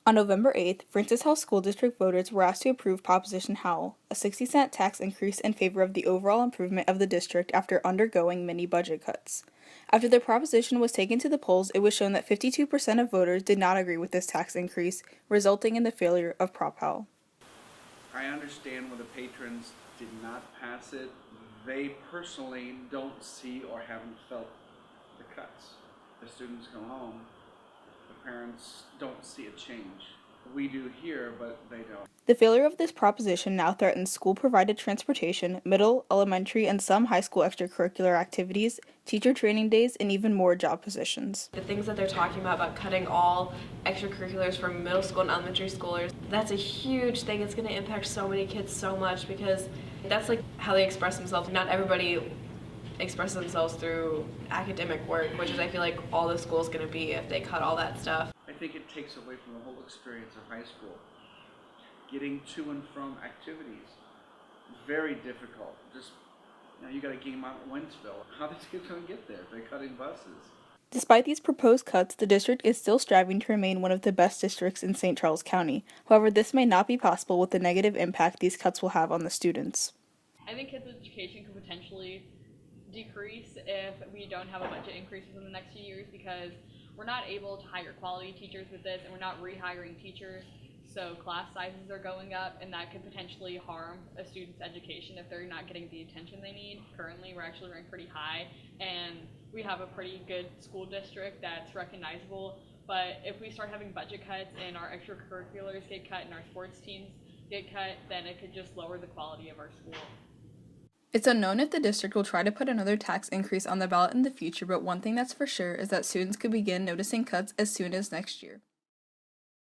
On November 8th, Francis Howell School District voters were asked to approve Proposition Howell, a 60-cent tax increase in favor of the overall improvement of the district after undergoing many budget cuts. After the proposition was taken to the polls, it was shown that 52% of voters did not agree with this tax increase, resulting in the failure of Prop Howell. I understand when the patrons did not pass it, they personally don't see or haven't felt the cuts. The students come home, the parents don't see a change. We do here, but they don't. The failure of this proposition now threatens school-provided transportation, middle, elementary, and some high school extracurricular activities, teacher training days, and even more job positions. The things that they're talking about cutting all extracurriculars for middle school and elementary schoolers, that's a huge thing. It's going to impact so many kids so much because that's like how they express themselves. Not everybody expresses themselves through academic work, which is I feel like all the school's going to be if they cut all that stuff. I think it takes away from the whole experience of high school. Getting to and from activities, very difficult. Just, you got a game out in Wentzville. How are these kids going to get there if they're cutting buses? Despite these proposed cuts, the district is still striving to remain one of the best districts in St. Charles County. However, this may not be possible with the negative impact these cuts will have on the students. I think kids' education could potentially decrease if we don't have a budget increases in the next few years because we're not able to hire quality teachers with this and we're not rehiring teachers. So class sizes are going up and that could potentially harm a student's education if they're not getting the attention they need. Currently, we're actually ranked pretty high and we have a pretty good school district that's recognizable. But if we start having budget cuts and our extracurriculars get cut and our sports teams get cut, then it could just lower the quality of our school. It's unknown if the district will try to put another tax increase on the ballot in the future, but one thing that's for sure is that students could begin noticing cuts as soon as next year.